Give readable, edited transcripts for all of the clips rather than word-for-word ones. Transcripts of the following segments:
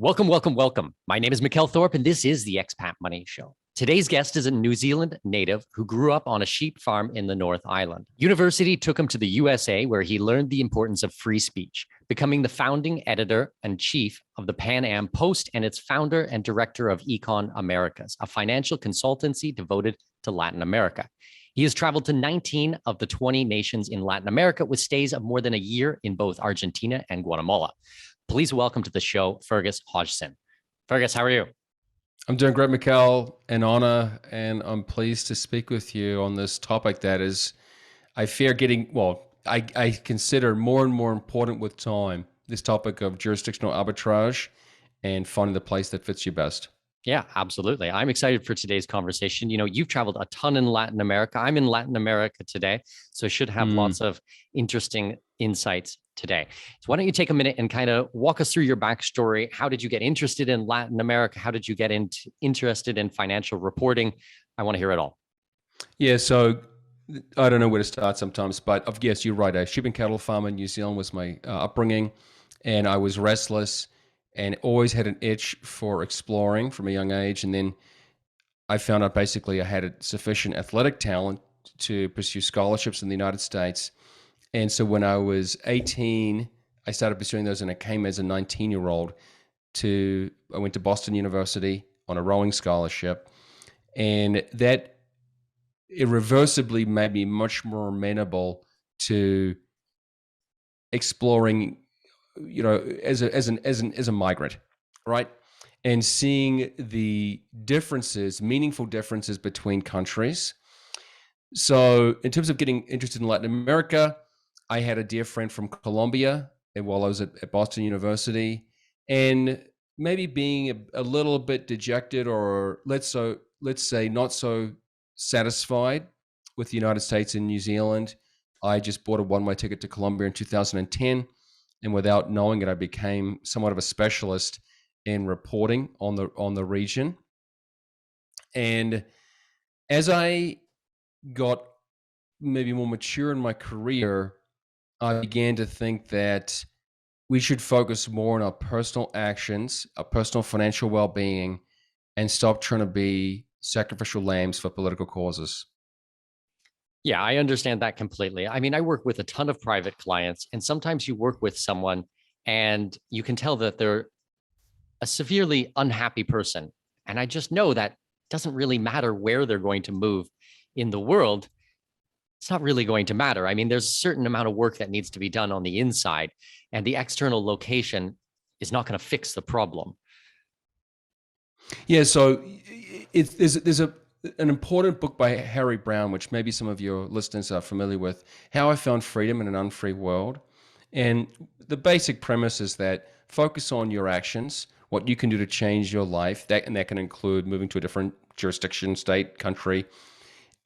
Welcome, welcome, welcome. My name is Mikkel Thorpe, and this is the Expat Money Show. Today's guest is a New Zealand native who grew up on a sheep farm in the North Island. University took him to the USA, where he learned the importance of free speech, becoming the founding editor and chief of the Pan Am Post and its founder and director of Econ Americas, a financial consultancy devoted to Latin America. He has traveled to 19 of the 20 nations in Latin America with stays of more than a year in both Argentina and Guatemala. Please welcome to the show, Fergus Hodgson. Fergus, how are you? I'm doing great, Mikkel, an honor, and I'm pleased to speak with you on this topic that is, I fear I consider more and more important with time, this topic of jurisdictional arbitrage and finding the place that fits you best. Yeah, absolutely. I'm excited for today's conversation. You know, you've traveled a ton in Latin America. I'm in Latin America today, so I should have lots of interesting insights today. So why don't you take a minute and kind of walk us through your backstory? How did you get interested in Latin America? How did you get interested in financial reporting? I want to hear it all. Yeah, so I don't know where to start sometimes, but yes, you're right. A sheep and cattle farmer in New Zealand was my upbringing, and I was restless and always had an itch for exploring from a young age. And then I found out basically I had sufficient athletic talent to pursue scholarships in the United States. And so when I was 18, I started pursuing those, and I came as a 19-year-old I went to Boston University on a rowing scholarship. And that irreversibly made me much more amenable to exploring, you know, as a migrant, right? And seeing the differences, meaningful differences between countries. So in terms of getting interested in Latin America, I had a dear friend from Colombia while I was at Boston University, and maybe being a little bit dejected, or let's say not so satisfied with the United States and New Zealand, I just bought a one-way ticket to Colombia in 2010. And without knowing it, I became somewhat of a specialist in reporting on the region. And as I got maybe more mature in my career, I began to think that we should focus more on our personal actions, our personal financial well-being, and stop trying to be sacrificial lambs for political causes. Yeah, I understand that completely. I mean, I work with a ton of private clients, and sometimes you work with someone and you can tell that they're a severely unhappy person. And I just know that doesn't really matter where they're going to move in the world. It's not really going to matter. I mean, there's a certain amount of work that needs to be done on the inside, and the external location is not going to fix the problem. Yeah, so there's an important book by Harry Brown, which maybe some of your listeners are familiar with, How I Found Freedom in an Unfree World. And the basic premise is that focus on your actions, what you can do to change your life, and that can include moving to a different jurisdiction, state, country,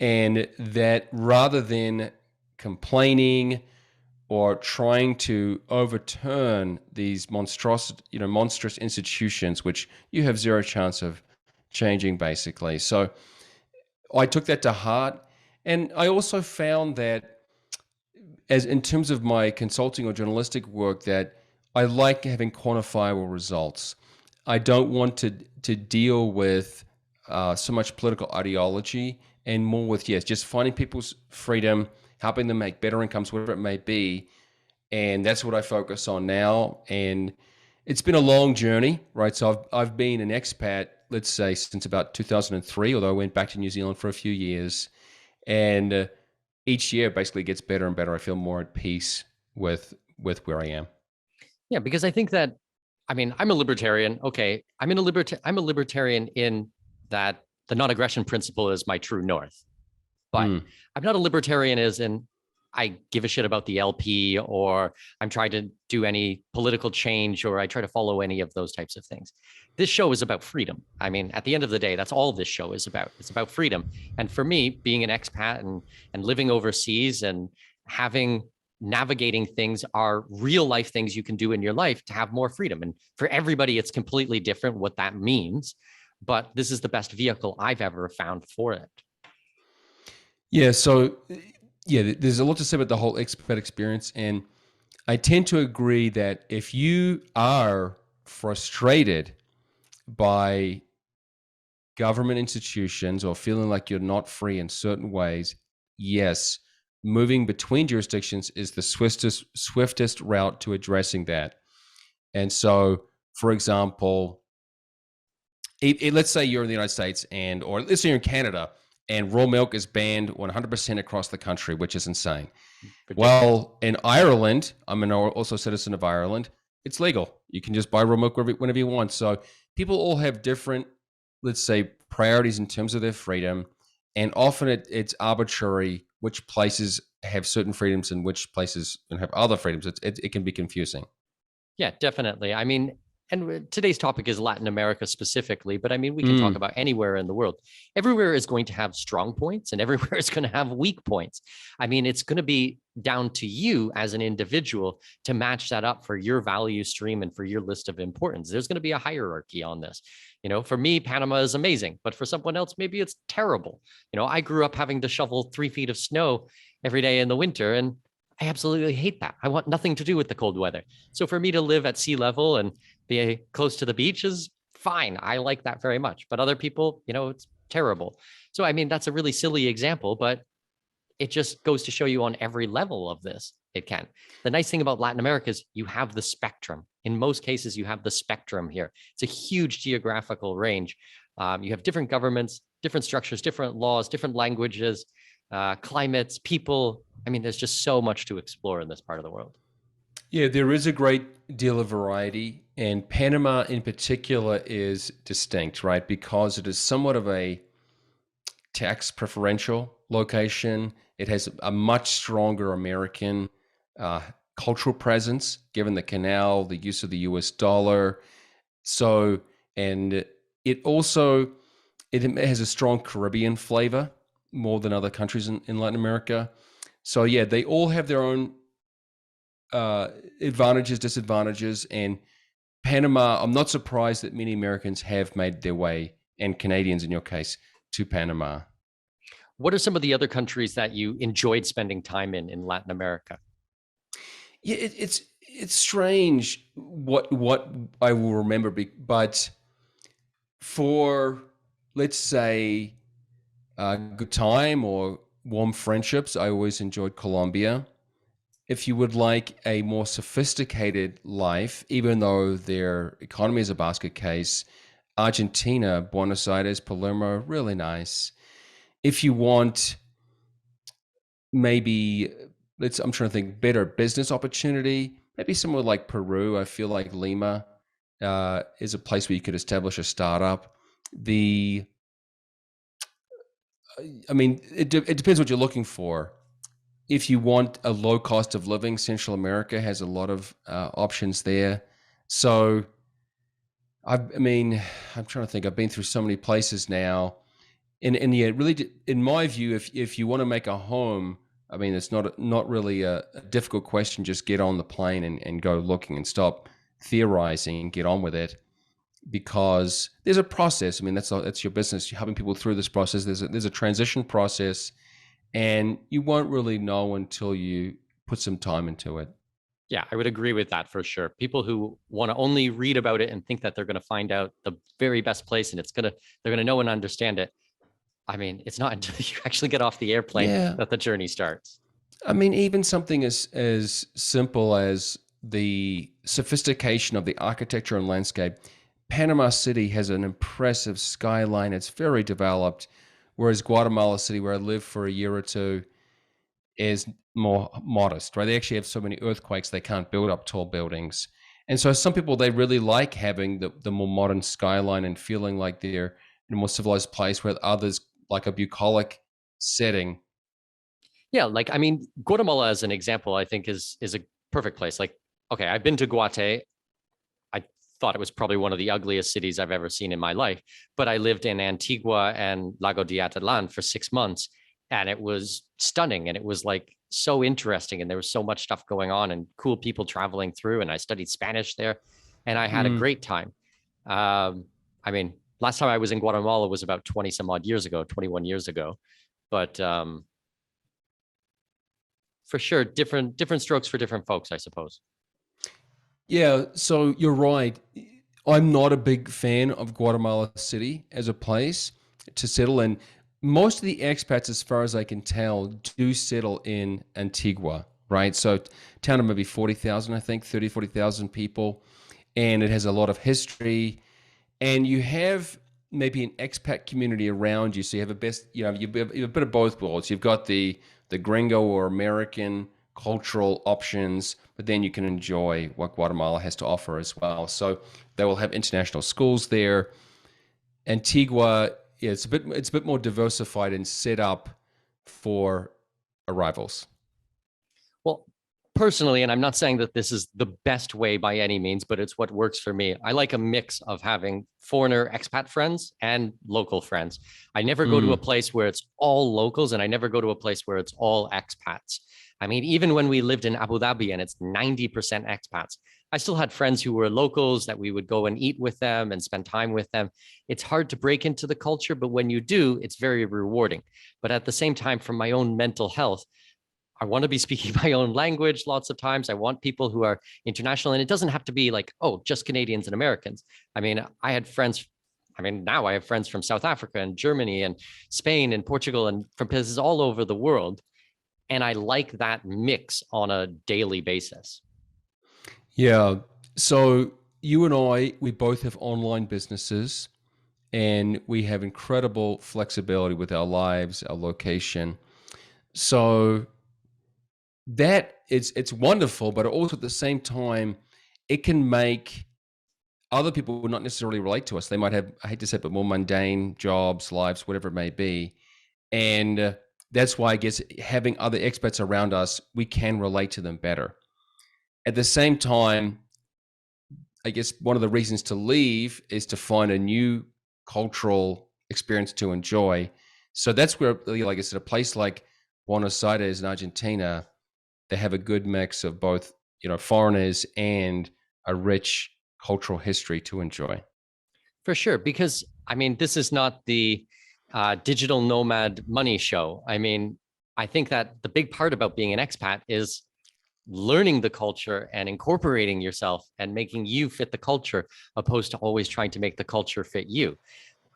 and that rather than complaining or trying to overturn these monstrous institutions, which you have zero chance of changing, basically. So I took that to heart. And I also found that as in terms of my consulting or journalistic work, that I like having quantifiable results. I don't want to deal with so much political ideology, and more with, just finding people's freedom, helping them make better incomes, whatever it may be. And that's what I focus on now. And it's been a long journey, right? So I've been an expat, let's say, since about 2003, although I went back to New Zealand for a few years. And each year basically gets better and better. I feel more at peace with where I am. Yeah, because I think that, I mean, I'm a libertarian. Okay, I'm a libertarian in that the non-aggression principle is my true north. But I'm not a libertarian as in I give a shit about the LP, or I'm trying to do any political change, or I try to follow any of those types of things. This show is about freedom. I mean, at the end of the day, that's all this show is about. It's about freedom. And for me, being an expat and living overseas and navigating things are real life things you can do in your life to have more freedom. And for everybody, it's completely different what that means. But this is the best vehicle I've ever found for it. Yeah, so there's a lot to say about the whole expat experience, and I tend to agree that if you are frustrated by government institutions or feeling like you're not free in certain ways, yes, moving between jurisdictions is the swiftest route to addressing that. And so, for example, let's say you're in the United States or let's say you're in Canada and raw milk is banned 100% across the country, which is insane. Ridiculous. Well, in Ireland, I'm also a citizen of Ireland, it's legal. You can just buy raw milk whenever you want. So people all have different, let's say, priorities in terms of their freedom. And often it's arbitrary which places have certain freedoms and which places have other freedoms. It can be confusing. Yeah, definitely. I mean, and today's topic is Latin America specifically, but I mean, we can talk about anywhere in the world. Everywhere is going to have strong points and everywhere is going to have weak points. I mean, it's going to be down to you as an individual to match that up for your value stream and for your list of importance. There's going to be a hierarchy on this. You know, for me, Panama is amazing, but for someone else, maybe it's terrible. You know, I grew up having to shovel 3 feet of snow every day in the winter, and I absolutely hate that. I want nothing to do with the cold weather. So for me to live at sea level and be close to the beach is fine. I like that very much. But other people, you know, it's terrible. So, I mean, that's a really silly example, but it just goes to show you on every level of this, it can. The nice thing about Latin America is you have the spectrum. In most cases, you have the spectrum here. It's a huge geographical range. You have different governments, different structures, different laws, different languages, climates, people. I mean, there's just so much to explore in this part of the world. Yeah, there is a great deal of variety, and Panama in particular is distinct, right? Because it is somewhat of a tax preferential location. It has a much stronger American cultural presence, given the canal, the use of the US dollar. So, and it also, it has a strong Caribbean flavor more than other countries in Latin America. So yeah, they all have their own advantages, disadvantages, and Panama, I'm not surprised that many Americans have made their way, and Canadians in your case, to Panama. What are some of the other countries that you enjoyed spending time in Latin America? Yeah, it's strange what I will remember, but for, let's say, a good time or warm friendships, I always enjoyed Colombia. If you would like a more sophisticated life, even though their economy is a basket case, Argentina, Buenos Aires, Palermo, really nice. If you want maybe, I'm trying to think, better business opportunity, maybe somewhere like Peru. I feel like Lima is a place where you could establish a startup. I mean, it depends what you're looking for. If you want a low cost of living, Central America has a lot of options there. So, I mean, I'm trying to think. I've been through so many places now, and yeah, really, in my view, if you want to make a home, I mean, it's not really a difficult question. Just get on the plane and go looking and stop theorizing and get on with it, because there's a process. I mean, that's your business. You're helping people through this process. There's a transition process, and you won't really know until you put some time into it. Yeah, I would agree with that for sure. People who want to only read about it and think that they're going to find out the very best place and they're going to know and understand it. I mean, it's not until you actually get off the airplane Yeah. that the journey starts. I mean, even something as simple as the sophistication of the architecture and landscape. Panama City has an impressive skyline. It's very developed, whereas Guatemala City, where I lived for a year or two, is more modest, right? They actually have so many earthquakes, they can't build up tall buildings. And so some people, they really like having the more modern skyline and feeling like they're in a more civilized place, where others like a bucolic setting. Yeah, like I mean, Guatemala as an example, I think is a perfect place. Like, okay, I've been to Guate. I thought it was probably one of the ugliest cities I've ever seen in my life, but I lived in Antigua and Lago de Atitlan for 6 months, and it was stunning, and it was like so interesting, and there was so much stuff going on and cool people traveling through, and I studied Spanish there, and I had a great time. I mean, last time I was in Guatemala was about 20 some odd years ago, 21 years ago, but for sure, different strokes for different folks, I suppose. Yeah, so you're right. I'm not a big fan of Guatemala City as a place to settle in. Most of the expats, as far as I can tell, do settle in Antigua, right? So town of maybe 40,000, I think, 30, 40,000 people. And it has a lot of history. And you have maybe an expat community around you. So you have you have a bit of both worlds. You've got the gringo or American cultural options, but then you can enjoy what Guatemala has to offer as well. So they will have international schools there. Antigua, yeah, it's a bit more diversified and set up for arrivals. Well, personally, and I'm not saying that this is the best way by any means, but it's what works for me. I like a mix of having foreigner expat friends and local friends. I never go to a place where it's all locals, and I never go to a place where it's all expats. I mean, even when we lived in Abu Dhabi and it's 90% expats, I still had friends who were locals that we would go and eat with them and spend time with them. It's hard to break into the culture, but when you do, it's very rewarding. But at the same time, for my own mental health, I want to be speaking my own language lots of times. I want people who are international, and it doesn't have to be like, oh, just Canadians and Americans. I mean, now I have friends from South Africa and Germany and Spain and Portugal and from places all over the world. And I like that mix on a daily basis. Yeah. So you and we both have online businesses, and we have incredible flexibility with our lives, our location. So that it's wonderful, but also at the same time, it can make other people not necessarily relate to us. They might have, I hate to say it, but more mundane jobs, lives, whatever it may be. And that's why I guess having other expats around us, we can relate to them better. At the same time, I guess one of the reasons to leave is to find a new cultural experience to enjoy. So that's where, like I said, a place like Buenos Aires in Argentina, they have a good mix of both, foreigners and a rich cultural history to enjoy. For sure, because I mean, this is not the digital nomad money show. I mean, I think that the big part about being an expat is learning the culture and incorporating yourself and making you fit the culture, opposed to always trying to make the culture fit you.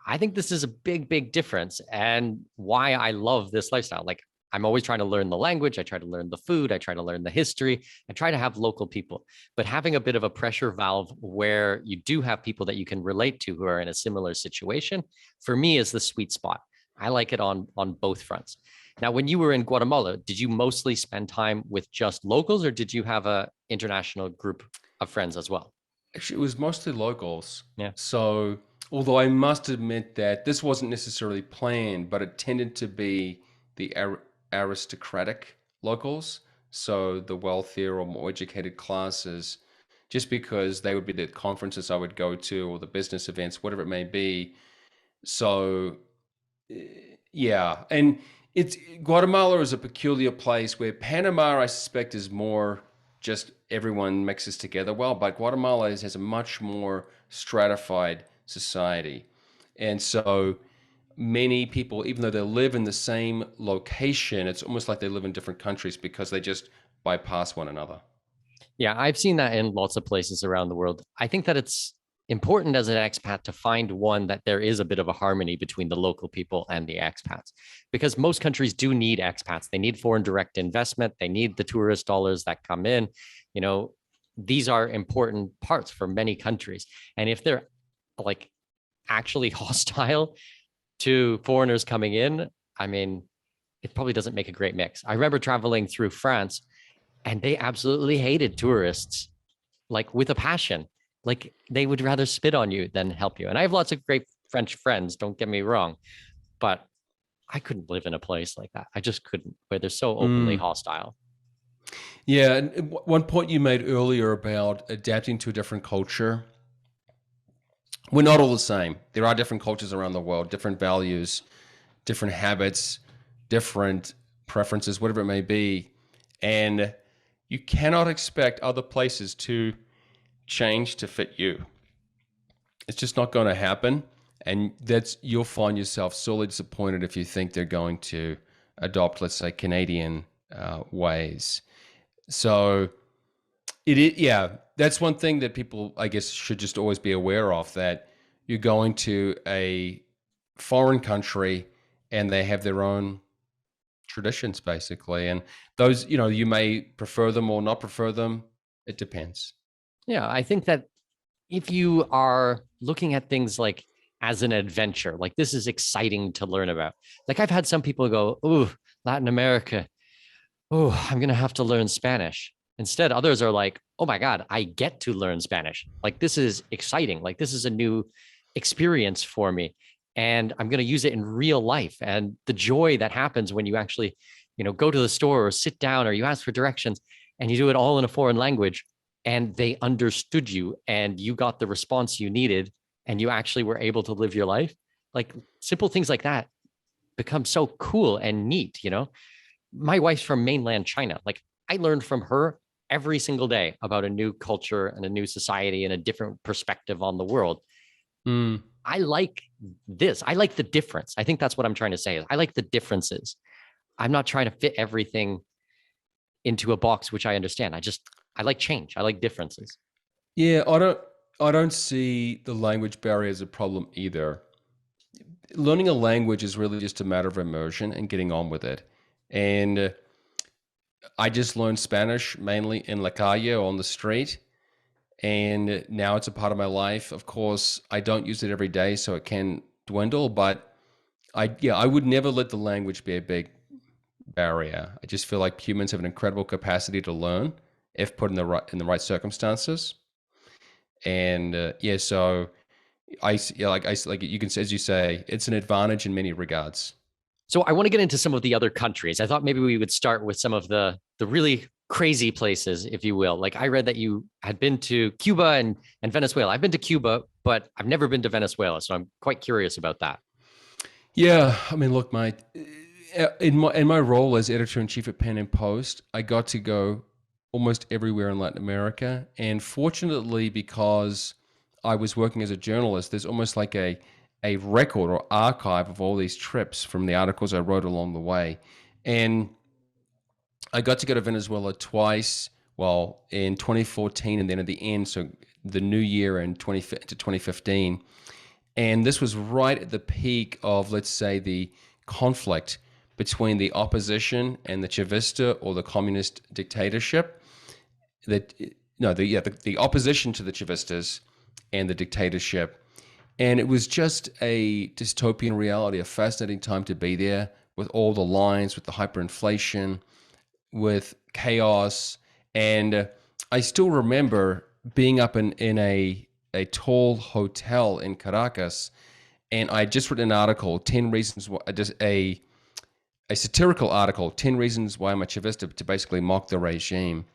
I think this is a big, big difference, and why I love this lifestyle. Like, I'm always trying to learn the language. I try to learn the food. I try to learn the history. I try to have local people, but having a bit of a pressure valve where you do have people that you can relate to who are in a similar situation, for me, is the sweet spot. I like it on both fronts. Now, when you were in Guatemala, did you mostly spend time with just locals, or did you have a international group of friends as well? Actually, it was mostly locals. Yeah. So, although I must admit that this wasn't necessarily planned, but it tended to be the aristocratic locals, so the wealthier or more educated classes, just because they would be the conferences I would go to or the business events, whatever it may be. So, yeah, and it's Guatemala is a peculiar place where Panama, I suspect, is more just everyone mixes together well, but Guatemala has a much more stratified society, and so many people, even though they live in the same location, it's almost like they live in different countries because they just bypass one another. Yeah, I've seen that in lots of places around the world. I think that it's important as an expat to find one that there is a bit of a harmony between the local people and the expats, because most countries do need expats. They need foreign direct investment. They need the tourist dollars that come in. You know, these are important parts for many countries. And if they're like actually hostile to foreigners coming in, I mean, it probably doesn't make a great mix. I remember traveling through France, and they absolutely hated tourists, like with a passion. Like, they would rather spit on you than help you. And I have lots of great French friends, don't get me wrong, but I couldn't live in a place like that. I just couldn't, where they're so openly hostile. Yeah, and one point you made earlier about adapting to a different culture. We're not all the same. There are different cultures around the world, different values, different habits, different preferences, whatever it may be. And you cannot expect other places to change to fit you. It's just not going to happen. And you'll find yourself sorely disappointed if you think they're going to adopt, let's say, Canadian ways. So It is, yeah. That's one thing that people, I guess, should just always be aware of, that you're going to a foreign country and they have their own traditions, basically. And those, you may prefer them or not prefer them. It depends. Yeah, I think that if you are looking at things like as an adventure, like this is exciting to learn about. Like I've had some people go, "Oh, Latin America. Oh, I'm going to have to learn Spanish." Instead, others are like, "Oh my God, I get to learn Spanish. Like this is exciting. Like this is a new experience for me. And I'm going to use it in real life." And the joy that happens when you actually, go to the store or sit down or you ask for directions and you do it all in a foreign language and they understood you and you got the response you needed and you actually were able to live your life. Like simple things like that become so cool and neat. My wife's from mainland China. Like I learned from her every single day about a new culture and a new society and a different perspective on the world. Mm. I like this. I like the difference. I think that's what I'm trying to say. Is I like the differences. I'm not trying to fit everything into a box, which I understand. I like change. I like differences. Yeah, I don't see the language barrier as a problem either. Learning a language is really just a matter of immersion and getting on with it. And I just learned Spanish mainly in La Calle on the street, and now it's a part of my life. Of course, I don't use it every day, so it can dwindle, but I would never let the language be a big barrier. I just feel like humans have an incredible capacity to learn if put in the right circumstances. And so like you can, as you say, it's an advantage in many regards. So I want to get into some of the other countries. I thought maybe we would start with some of the really crazy places, if you will. Like I read that you had been to Cuba and Venezuela. I've been to Cuba, but I've never been to Venezuela. So I'm quite curious about that. Yeah, I mean, look, mate, in my role as editor in chief at Pen and Post, I got to go almost everywhere in Latin America, and fortunately, because I was working as a journalist, there's almost like a record or archive of all these trips from the articles I wrote along the way, and I got to go to Venezuela twice. Well, in 2014, and then at the end, so the new year in 2015. And this was right at the peak of, let's say, the conflict between the opposition and the Chavista or the communist dictatorship. That no, the opposition to the Chavistas and the dictatorship. And it was just a dystopian reality, a fascinating time to be there with all the lines, with the hyperinflation, with chaos. And I still remember being up in a tall hotel in Caracas, and I just written an article, 10 reasons why, just a satirical article, 10 reasons why I'm a Chavista, to basically mock the regime.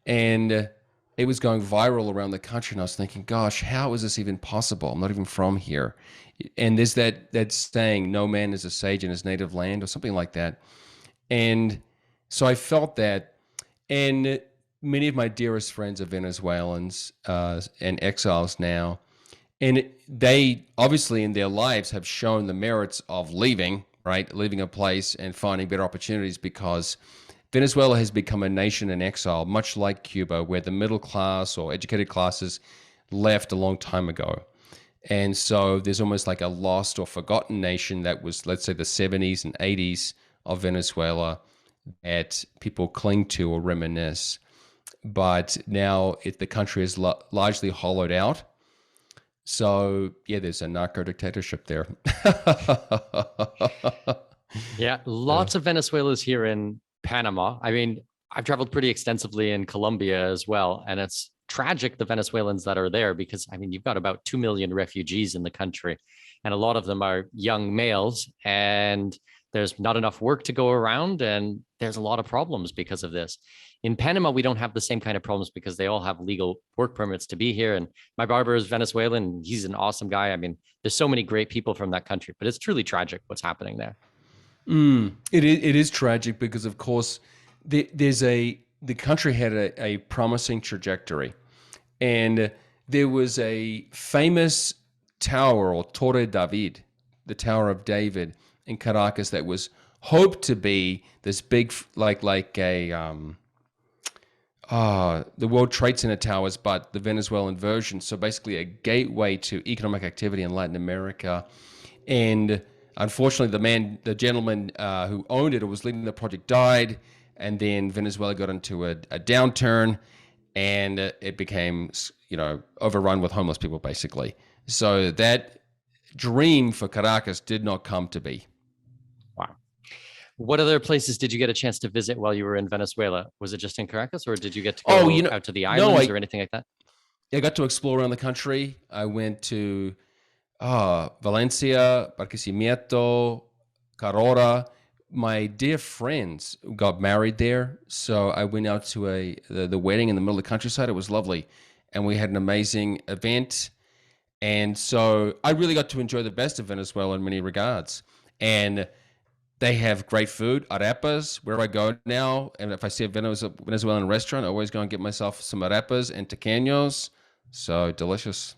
And it was going viral around the country, and I was thinking, gosh, how is this even possible? I'm not even from here. And there's that saying, no man is a sage in his native land, or something like that. And so I felt that, and many of my dearest friends are Venezuelans and exiles now. And they obviously in their lives have shown the merits of leaving, right? Leaving a place and finding better opportunities, because Venezuela has become a nation in exile, much like Cuba, where the middle class or educated classes left a long time ago. And so there's almost like a lost or forgotten nation that was, let's say, the 70s and 80s of Venezuela that people cling to or reminisce. But now the country is largely hollowed out. So, yeah, there's a narco dictatorship there. Yeah, lots of Venezuelans here in Panama. I mean, I've traveled pretty extensively in Colombia as well, and it's tragic the Venezuelans that are there because I mean, you've got about 2 million refugees in the country, and a lot of them are young males, and there's not enough work to go around, and there's a lot of problems because of this. In Panama, we don't have the same kind of problems because they all have legal work permits to be here. And my barber is Venezuelan. He's an awesome guy. I mean, there's so many great people from that country, but it's truly tragic what's happening there. It is tragic because, of course, the country had a promising trajectory, and there was a famous tower, or Torre David, the Tower of David in Caracas, that was hoped to be this big, like the World Trade Center towers, but the Venezuelan version. So basically a gateway to economic activity in Latin America. And unfortunately, the gentleman who owned it or was leading the project died. And then Venezuela got into a downturn, and it became, overrun with homeless people, basically. So that dream for Caracas did not come to be. Wow. What other places did you get a chance to visit while you were in Venezuela? Was it just in Caracas, or did you get to go out to the islands or anything like that? I got to explore around the country. I went to Valencia, Barquisimeto, Carora. My dear friends got married there, so I went out to the wedding in the middle of the countryside. It was lovely, and we had an amazing event. And so I really got to enjoy the best of Venezuela in many regards. And they have great food, arepas, wherever I go now. And if I see a Venezuelan restaurant, I always go and get myself some arepas and tequeños. So delicious.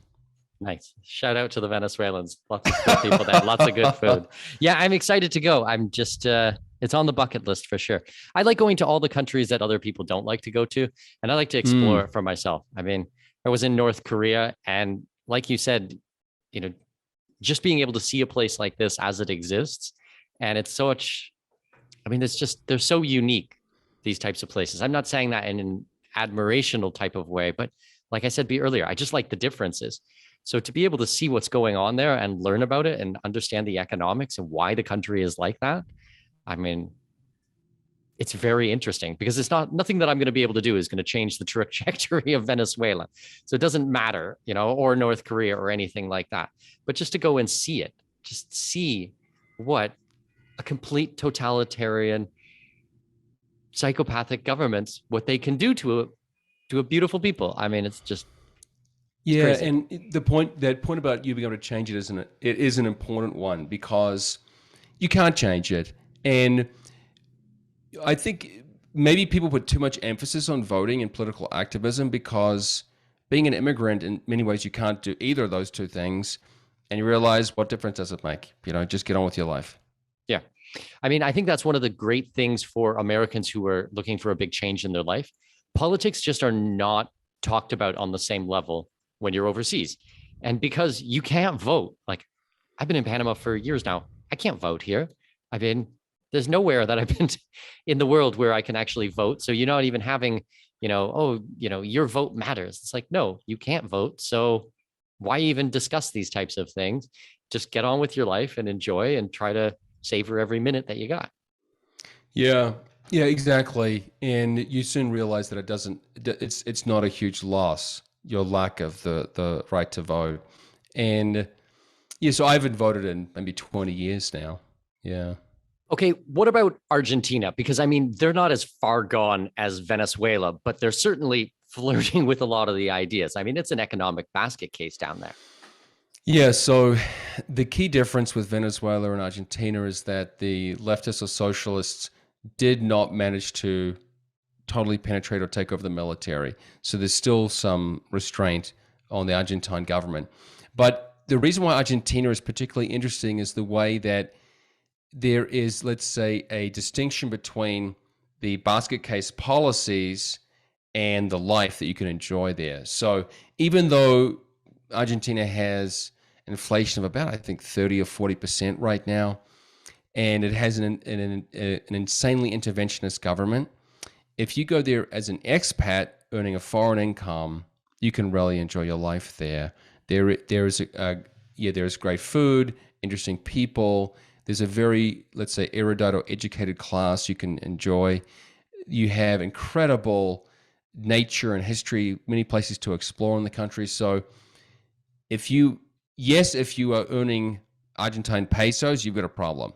Nice. Shout out to the Venezuelans. Lots of good people there. Lots of good food. Yeah, I'm excited to go. I'm just, it's on the bucket list for sure. I like going to all the countries that other people don't like to go to. And I like to explore for myself. I mean, I was in North Korea, and like you said, just being able to see a place like this as it exists. And it's they're so unique, these types of places. I'm not saying that in an admirational type of way, but like I said earlier, I just like the differences. So to be able to see what's going on there and learn about it and understand the economics and why the country is like that, I mean, it's very interesting, because it's nothing that I'm going to be able to do is going to change the trajectory of Venezuela. So it doesn't matter, or North Korea or anything like that. But just to go and see it, just see what a complete totalitarian, psychopathic governments, what they can do to a beautiful people. I mean, it's just crazy. And the point about you being able to change it is an important one, because you can't change it. And I think maybe people put too much emphasis on voting and political activism, because being an immigrant, in many ways, you can't do either of those two things. And you realize, what difference does it make? Just get on with your life. Yeah. I mean, I think that's one of the great things for Americans who are looking for a big change in their life. Politics just are not talked about on the same level when you're overseas. And because you can't vote, like I've been in Panama for years now, I can't vote here. There's nowhere that I've been in the world where I can actually vote. So you're not even having, your vote matters. It's like, no, you can't vote. So why even discuss these types of things? Just get on with your life and enjoy and try to savor every minute that you got. Yeah, exactly. And you soon realize that it's not a huge loss, your lack of the right to vote. And so I haven't voted in maybe 20 years now. Yeah. Okay, what about Argentina? Because I mean, they're not as far gone as Venezuela, but they're certainly flirting with a lot of the ideas. I mean, it's an economic basket case down there. Yeah, so the key difference with Venezuela and Argentina is that the leftists or socialists did not manage to totally penetrate or take over the military. So there's still some restraint on the Argentine government. But the reason why Argentina is particularly interesting is the way that there is, let's say, a distinction between the basket case policies and the life that you can enjoy there. So even though Argentina has inflation of about, I think, 30 or 40% right now, and it has an insanely interventionist government, if you go there as an expat earning a foreign income, you can really enjoy your life there. There's great food, interesting people. There's a very, let's say, erudite or educated class you can enjoy. You have incredible nature and history, many places to explore in the country. So if you are earning Argentine pesos, you've got a problem.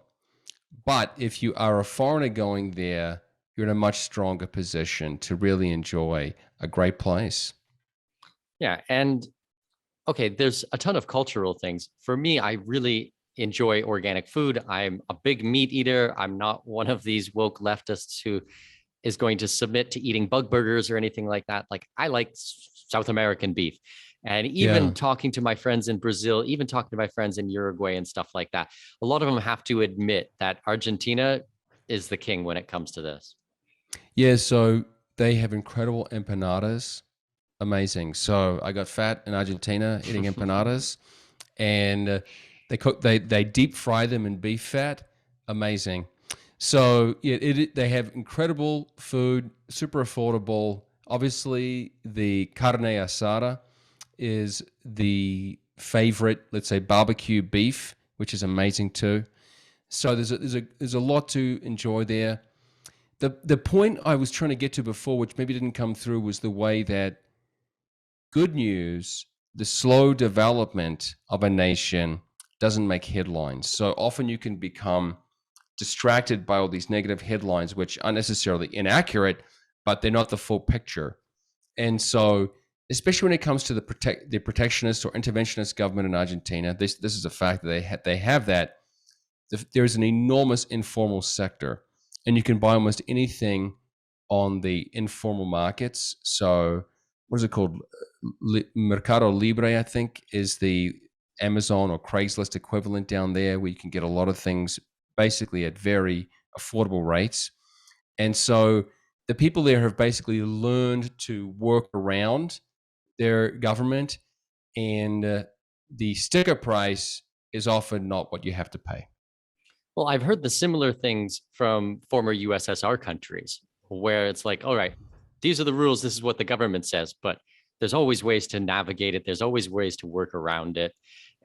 But if you are a foreigner going there, you're in a much stronger position to really enjoy a great place. Yeah. And okay, there's a ton of cultural things. For me, I really enjoy organic food. I'm a big meat eater. I'm not one of these woke leftists who is going to submit to eating bug burgers or anything like that. Like, I like South American beef. And even talking to my friends in Brazil, even talking to my friends in Uruguay and stuff like that, a lot of them have to admit that Argentina is the king when it comes to this. Yeah, so They have incredible empanadas. Amazing. So I got fat in Argentina eating empanadas, and they deep fry them in beef fat. Amazing. So yeah, they have incredible food, super affordable. Obviously, the carne asada is the favorite, let's say, barbecue beef, which is amazing too. So there's a lot to enjoy there. The point I was trying to get to before, which maybe didn't come through, was the way that good news, the slow development of a nation doesn't make headlines. So often you can become distracted by all these negative headlines, which aren't necessarily inaccurate, but they're not the full picture. And so, especially when it comes to the protectionist or interventionist government in Argentina, this is a fact that they have that. There's an enormous informal sector, and you can buy almost anything on the informal markets. So, what is it called? Mercado Libre, I think, is the Amazon or Craigslist equivalent down there, where you can get a lot of things basically at very affordable rates. And so the people there have basically learned to work around their government, and the sticker price is often not what you have to pay. Well, I've heard the similar things from former USSR countries where it's like, all right, these are the rules. This is what the government says, but there's always ways to navigate it. There's always ways to work around it.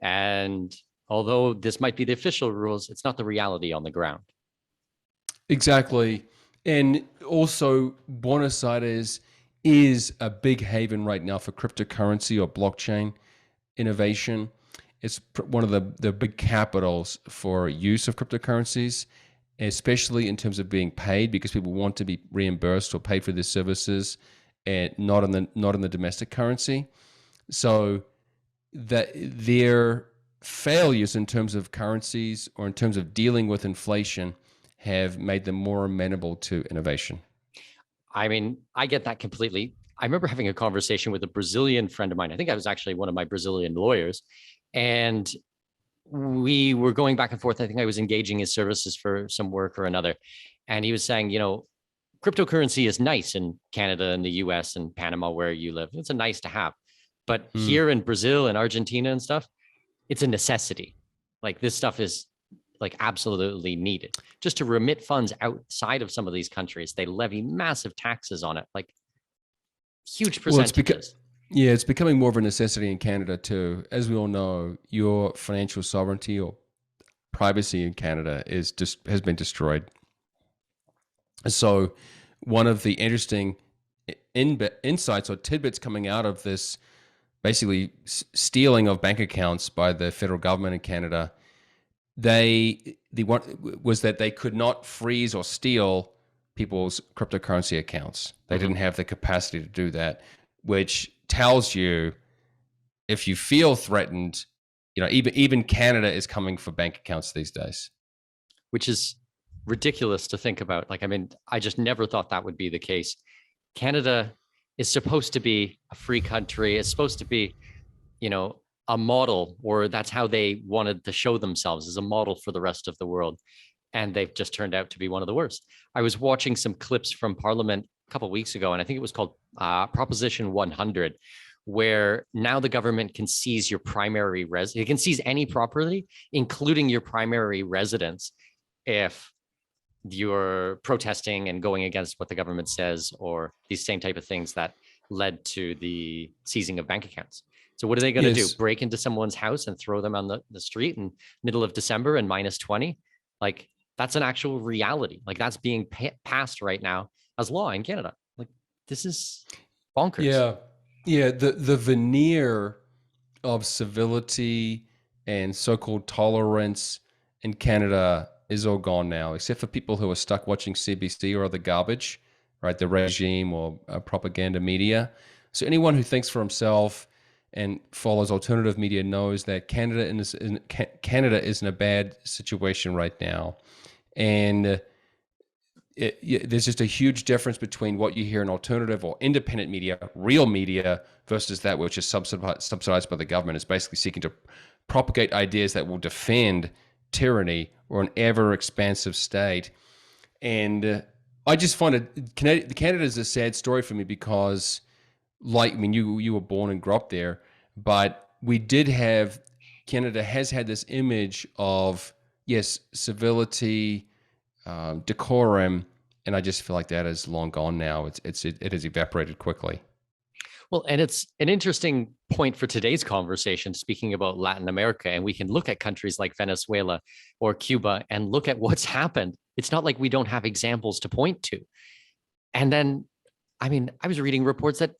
And although this might be the official rules, it's not the reality on the ground. Exactly. And also, Buenos Aires is a big haven right now for cryptocurrency or blockchain innovation. It's one of the big capitals for use of cryptocurrencies, especially in terms of being paid, because people want to be reimbursed or paid for their services, and not in the domestic currency. So that their failures in terms of currencies or in terms of dealing with inflation have made them more amenable to innovation. I mean, I get that completely. I remember having a conversation with a Brazilian friend of mine. I think I was actually one of my Brazilian lawyers. And we were going back and forth. I think I was engaging his services for some work or another. And he was saying, cryptocurrency is nice in Canada and the US and Panama, where you live. It's a nice to have. But here in Brazil and Argentina and stuff, it's a necessity. Like this stuff is like absolutely needed. Just to remit funds outside of some of these countries, they levy massive taxes on it, like huge percentages. It's becoming more of a necessity in Canada too. As we all know, your financial sovereignty or privacy in Canada has been destroyed. So, one of the interesting insights or tidbits coming out of this, basically stealing of bank accounts by the federal government in Canada, was that they could not freeze or steal people's cryptocurrency accounts. They didn't have the capacity to do that, which tells you, if you feel threatened, even Canada is coming for bank accounts these days. Which is ridiculous to think about. Like, I mean, I just never thought that would be the case. Canada is supposed to be a free country. It's supposed to be, a model, or that's how they wanted to show themselves, as a model for the rest of the world. And they've just turned out to be one of the worst. I was watching some clips from Parliament a couple of weeks ago, and I think it was called Proposition 100, where now the government can seize your primary residence. It can seize any property, including your primary residence, if you're protesting and going against what the government says, or these same type of things that led to the seizing of bank accounts. So what are they going to do? Break into someone's house and throw them on the street in middle of December and -20? Like, that's an actual reality. Like, that's being passed right now as law in Canada. Like, this is bonkers. Yeah. The veneer of civility and so-called tolerance in Canada is all gone now, except for people who are stuck watching CBC or other garbage, right? The regime or propaganda media. So anyone who thinks for himself and follows alternative media knows that Canada is in a bad situation right now. And there's just a huge difference between what you hear in alternative or independent media, real media, versus that which is subsidized by the government. Is basically seeking to propagate ideas that will defend tyranny or an ever expansive state. And I just find it Canada is a sad story for me because, like, I mean, you were born and grew up there, but we did have Canada has had this image of, yes, civility, decorum, and I just feel like that is long gone now. It has evaporated quickly. Well, and it's an interesting point for today's conversation, speaking about Latin America. And we can look at countries like Venezuela or Cuba and look at what's happened. It's not like we don't have examples to point to. And then, I mean, I was reading reports that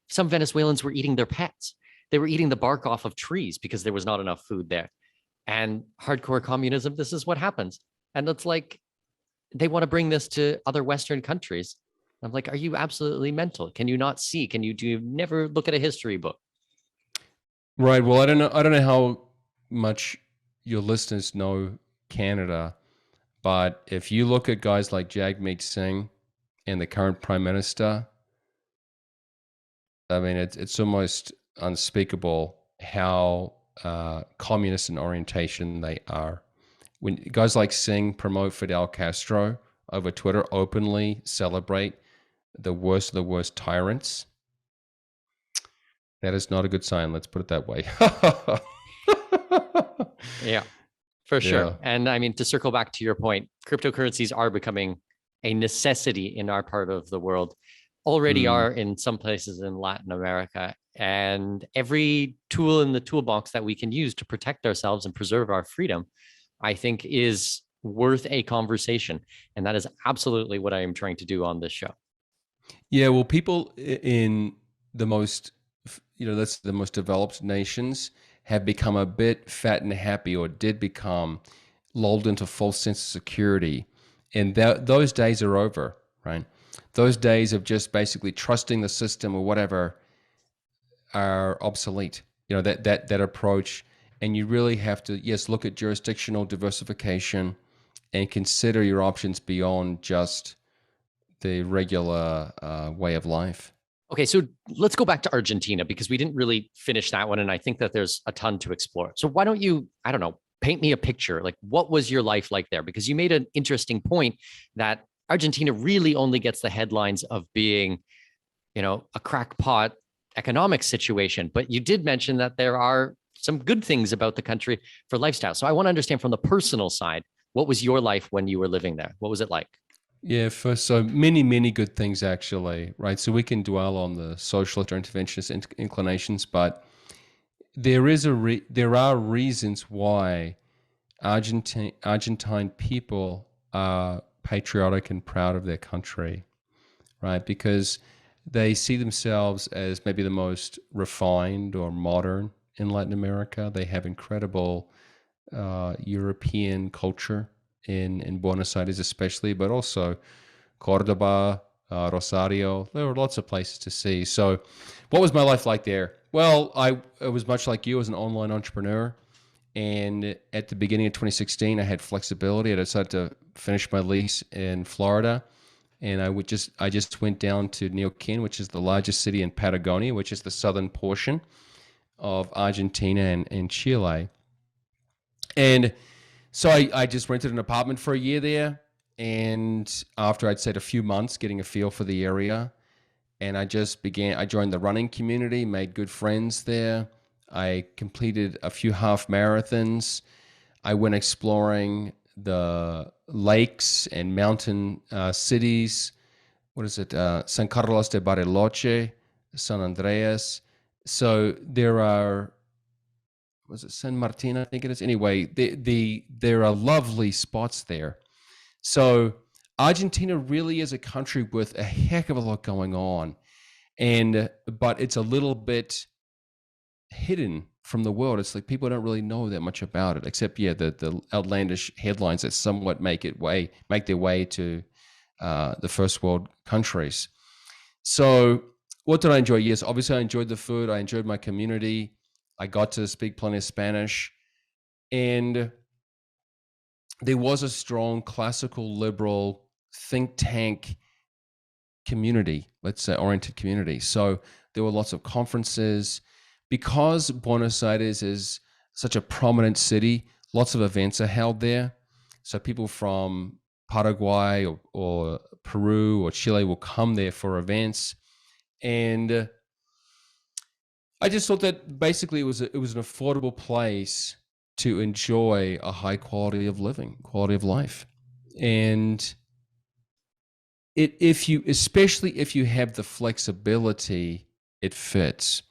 some Venezuelans were eating their pets. They were eating the bark off of trees because there was not enough food there. And hardcore communism, this is what happens. And it's like they want to bring this to other Western countries. I'm like, are you absolutely mental? Can you not see? Do you never look at a history book? Right. Well, I don't know. I don't know how much your listeners know Canada, but if you look at guys like Jagmeet Singh and the current prime minister, I mean, it's almost unspeakable how communist in orientation they are. When guys like Singh promote Fidel Castro over Twitter, openly celebrate the worst of the worst tyrants, that is not a good sign. Let's put it that way. Yeah, for sure. Yeah. And I mean, to circle back to your point, cryptocurrencies are becoming a necessity in our part of the world, already are in some places in Latin America. And every tool in the toolbox that we can use to protect ourselves and preserve our freedom, I think is worth a conversation. And that is absolutely what I am trying to do on this show. Yeah, well, people in the most, that's the most developed nations have become a bit fat and happy, or did become lulled into false sense of security. And those days are over, right? Those days of just basically trusting the system or whatever are obsolete. That approach. And you really have to, yes, look at jurisdictional diversification and consider your options beyond just the regular way of life. Okay, so let's go back to Argentina because we didn't really finish that one. And I think that there's a ton to explore. So why don't you, I don't know, paint me a picture? Like, what was your life like there? Because you made an interesting point that Argentina really only gets the headlines of being, a crackpot economic situation. But you did mention that there are some good things about the country for lifestyle. So I want to understand from the personal side, what was your life when you were living there? What was it like? Yeah, so many, many good things actually, right? So we can dwell on the socialist or interventionist inclinations, but there are reasons why Argentine people are patriotic and proud of their country, right? Because they see themselves as maybe the most refined or modern in Latin America. They have incredible European culture in Buenos Aires especially, but also Cordoba, Rosario. There were lots of places to see. So what was my life like there? Well, I was much like you as an online entrepreneur. And at the beginning of 2016, I had flexibility. I decided to finish my lease in Florida. And I just went down to Neuquén, which is the largest city in Patagonia, which is the southern portion of Argentina and Chile. And so I just rented an apartment for a year there. And after I'd said a few months getting a feel for the area, and I joined the running community, made good friends there. I completed a few half marathons. I went exploring the lakes and mountain cities. What is it? San Carlos de Bariloche, San Andreas. So there are, was it San Martin? I think it is. Anyway, there are lovely spots there. So Argentina really is a country with a heck of a lot going on, but it's a little bit hidden from the world. It's like people don't really know that much about it, except the outlandish headlines that somewhat make their way to the first world countries. So what did I enjoy? Yes, obviously I enjoyed the food. I enjoyed my community. I got to speak plenty of Spanish, and there was a strong classical liberal think tank community, let's say oriented community. So there were lots of conferences. Because Buenos Aires is such a prominent city, lots of events are held there. So people from Paraguay or Peru or Chile will come there for events. And I just thought that basically it was an affordable place to enjoy a high quality of living, quality of life. And especially if you have the flexibility, it fits.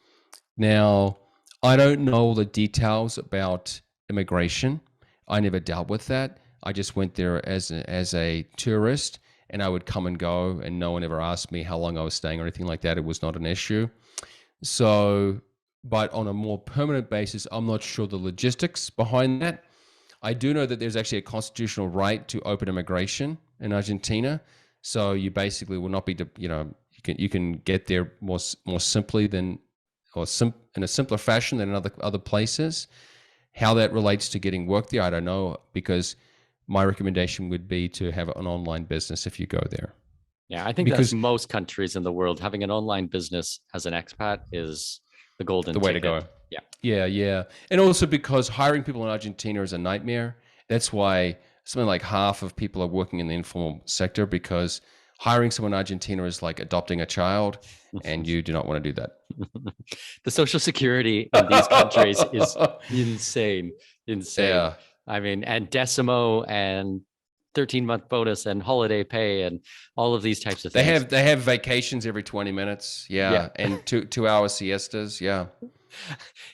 Now, I don't know all the details about immigration. I never dealt with that. I just went there as a tourist, and I would come and go, and no one ever asked me how long I was staying or anything like that. It was not an issue. So, but on a more permanent basis, I'm not sure the logistics behind that. I do know that there's actually a constitutional right to open immigration in Argentina. So you basically will not be, you can get there more simply than, in a simpler fashion than in other places. How that relates to getting work there, I don't know, because my recommendation would be to have an online business if you go there. Yeah, I think that's most countries in the world. Having an online business as an expat is the golden way to go. Yeah. And also because hiring people in Argentina is a nightmare. That's why something like half of people are working in the informal sector, because hiring someone in Argentina is like adopting a child, and you do not want to do that. The social security in these countries is insane. Yeah. I mean, and decimo and 13-month bonus and holiday pay and all of these types of things. They have vacations every 20 minutes. Yeah. And 2-hour siestas. Yeah.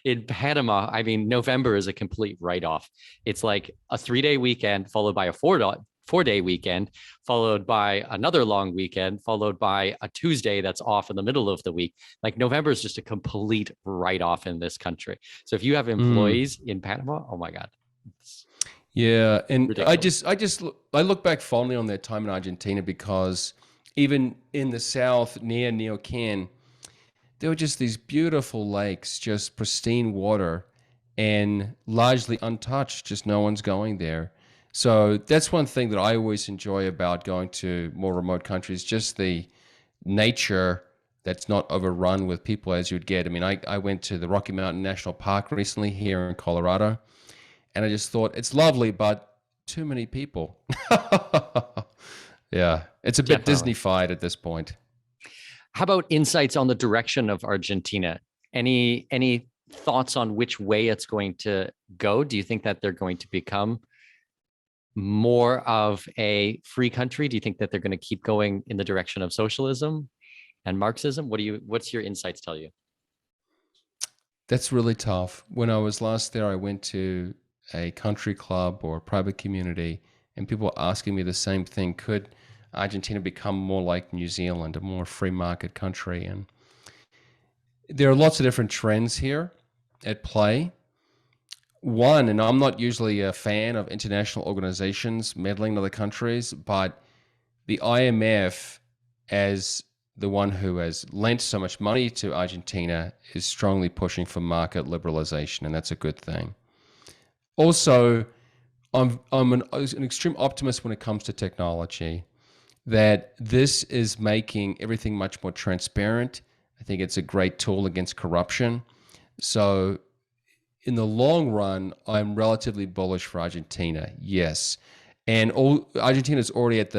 In Panama, I mean, November is a complete write-off. It's like a 3-day weekend followed by a 4-day weekend, followed by another long weekend, followed by a Tuesday that's off in the middle of the week. Like November is just a complete write-off in this country. So if you have employees in Panama, oh my God. Yeah. And ridiculous. I look back fondly on that time in Argentina, because even in the south near Neuquén, there were just these beautiful lakes, just pristine water, and largely untouched, just no one's going there. So that's one thing that I always enjoy about going to more remote countries, just the nature that's not overrun with people as you'd get. I mean, I went to the Rocky Mountain National Park recently here in Colorado, and I just thought it's lovely, but too many people. Yeah, it's a bit Disney-fied at this point. How about insights on the direction of Argentina? Any thoughts on which way it's going to go? Do you think that they're going to become more of a free country? Do you think that they're going to keep going in the direction of socialism and Marxism? What's your insights tell you? That's really tough. When I was last there, I went to a country club or a private community, and people were asking me the same thing. Could Argentina become more like New Zealand, a more free market country? And there are lots of different trends here at play. One, and I'm not usually a fan of international organizations meddling in other countries, but the IMF, as the one who has lent so much money to Argentina, is strongly pushing for market liberalization, and that's a good thing. Also, I'm an extreme optimist when it comes to technology, that this is making everything much more transparent. I think it's a great tool against corruption. So in the long run, I'm relatively bullish for Argentina, yes. And Argentina is already at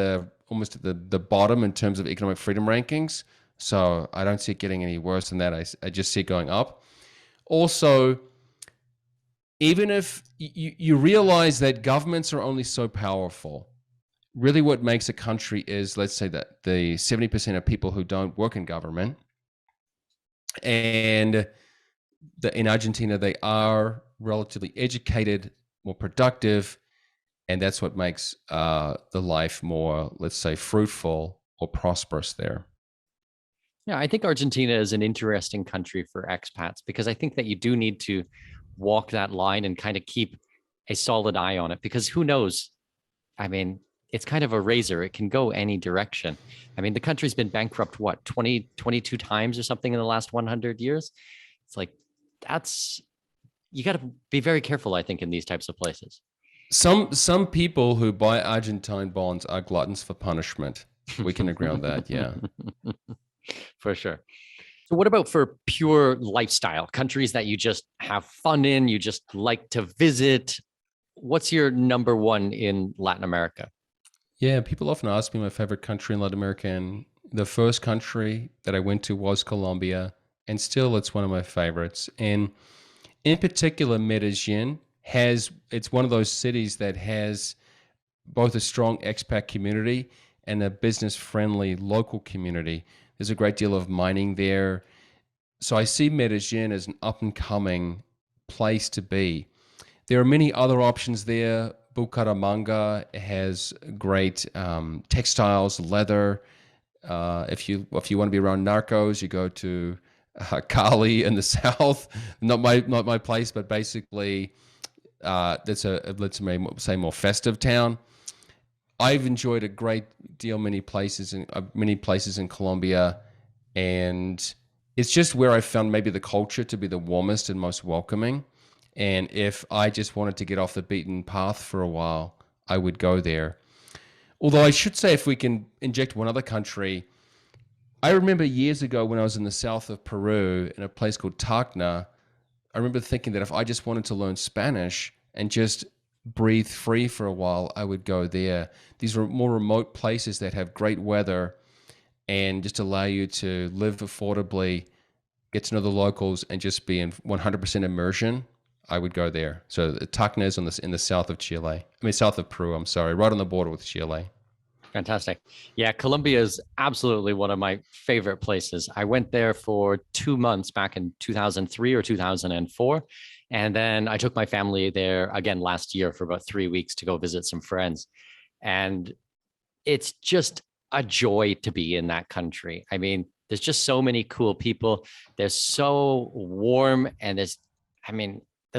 almost at the bottom in terms of economic freedom rankings. So I don't see it getting any worse than that. I just see it going up. Also, even if you realize that governments are only so powerful, really what makes a country is, let's say that the 70% of people who don't work in government, and in Argentina, they are relatively educated, more productive, and that's what makes the life more, let's say, fruitful or prosperous there. Yeah, I think Argentina is an interesting country for expats, because I think that you do need to walk that line and kind of keep a solid eye on it, because who knows? I mean, it's kind of a razor. It can go any direction. I mean, the country's been bankrupt, 22 times or something in the last 100 years. It's like, you got to be very careful, I think, in these types of places. Some people who buy Argentine bonds are gluttons for punishment. We can agree on that, yeah. For sure. So what about for pure lifestyle, countries that you just have fun in, you just like to visit? What's your number one in Latin America? Yeah, people often ask me my favorite country in Latin America, and the first country that I went to was Colombia, and still it's one of my favorites. And in particular, Medellin it's one of those cities that has both a strong expat community and a business friendly local community. There's a great deal of mining there. So I see Medellin as an up and coming place to be. There are many other options there. Bucaramanga has great textiles, leather. If you want to be around narcos, you go to Cali in the south. Not my place, but basically that's let's say more festive town. I've enjoyed a great deal many places in Colombia, and it's just where I found maybe the culture to be the warmest and most welcoming. And if I just wanted to get off the beaten path for a while, I would go there. Although I should say, if we can inject one other country, I remember years ago when I was in the south of Peru in a place called Tacna, I remember thinking that if I just wanted to learn Spanish and just breathe free for a while, I would go there. These are more remote places that have great weather and just allow you to live affordably, get to know the locals, and just be in 100% immersion. I would go there. So Tacna is in the south of Chile. South of Peru, I'm sorry, right on the border with Chile. Fantastic. Yeah, Colombia is absolutely one of my favorite places. I went there for 2 months back in 2003 or 2004. And then I took my family there again last year for about 3 weeks to go visit some friends. And it's just a joy to be in that country. I mean, there's just so many cool people. They're so warm, and there's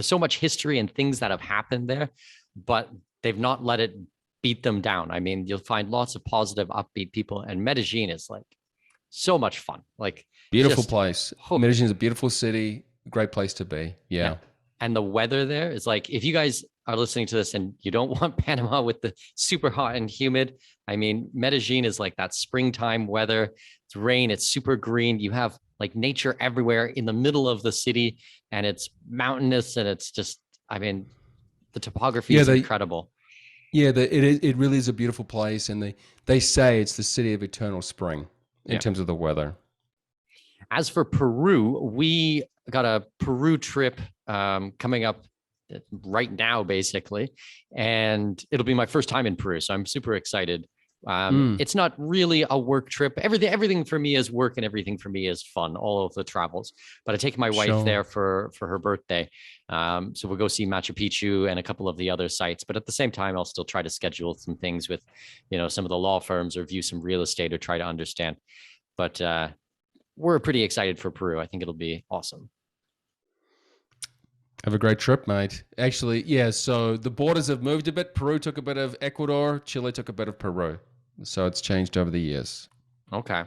so much history and things that have happened there, but they've not let it beat them down. I mean, you'll find lots of positive, upbeat people, and Medellin is like so much fun. Like, beautiful place. Medellin is a beautiful city, great place to be. Yeah. And the weather there is like, if you guys are listening to this and you don't want Panama with the super hot and humid, I mean, Medellin is like that springtime weather. It's rain, it's super green. You have like nature everywhere in the middle of the city, and it's mountainous, and it's just, I mean, the topography is incredible. Yeah, it really is a beautiful place, and they say it's the city of eternal spring in terms of the weather. As for Peru, we got a Peru trip coming up right now, basically, and it'll be my first time in Peru, so I'm super excited. It's not really a work trip. Everything for me is work, and everything for me is fun, all of the travels. But I take my wife there for her birthday. So we'll go see Machu Picchu and a couple of the other sites. But at the same time, I'll still try to schedule some things with, some of the law firms, or view some real estate, or try to understand. But we're pretty excited for Peru. I think it'll be awesome. Have a great trip, mate. Actually, yeah, so the borders have moved a bit. Peru took a bit of Ecuador. Chile took a bit of Peru. So it's changed over the years. Okay.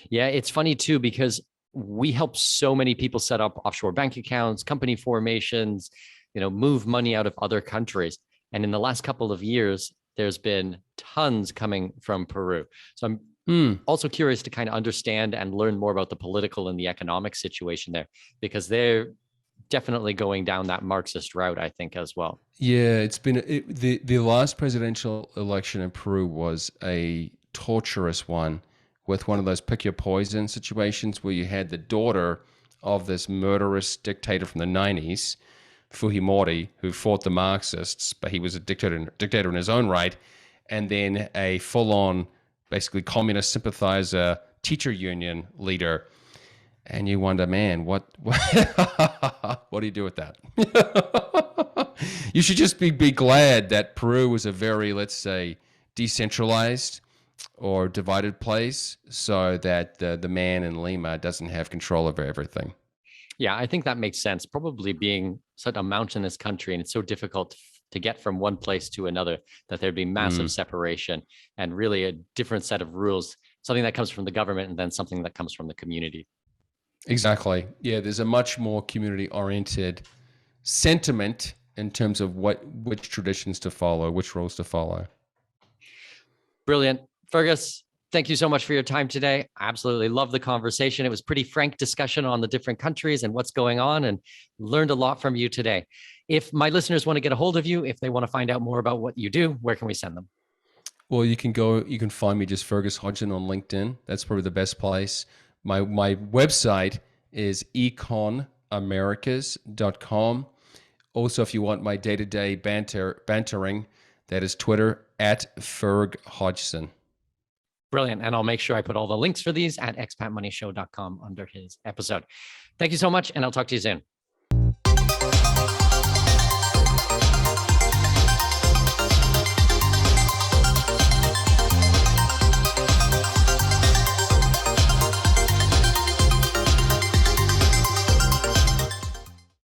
Yeah, it's funny too, because we help so many people set up offshore bank accounts, company formations, move money out of other countries. And in the last couple of years, there's been tons coming from Peru. So I'm also curious to kind of understand and learn more about the political and the economic situation there, because they're definitely going down that Marxist route, I think, as well. Yeah, it's been the last presidential election in Peru was a torturous one, with one of those pick your poison situations where you had the daughter of this murderous dictator from the 90s, Fujimori, who fought the Marxists, but he was a dictator in his own right, and then a full-on, basically communist sympathizer, teacher union leader. And you wonder, man, what do you do with that? You should just be glad that Peru was a very, let's say, decentralized or divided place, so that the man in Lima doesn't have control over everything. Yeah, I think that makes sense. Probably being such a mountainous country, and it's so difficult to get from one place to another, that there'd be massive separation and really a different set of rules, something that comes from the government and then something that comes from the community. Exactly. Yeah, there's a much more community-oriented sentiment in terms of which traditions to follow, which rules to follow. Brilliant. Fergus, thank you so much for your time today. I absolutely love the conversation. It was pretty frank discussion on the different countries and what's going on, and learned a lot from you today. If my listeners want to get a hold of you, if they want to find out more about what you do, where can we send them? Well, you can find me just Fergus Hodgson on LinkedIn. That's probably the best place. My website is econamericas.com. Also, if you want my day-to-day bantering, that is Twitter at Ferg Hodgson. Brilliant. And I'll make sure I put all the links for these at expatmoneyshow.com under his episode. Thank you so much, and I'll talk to you soon.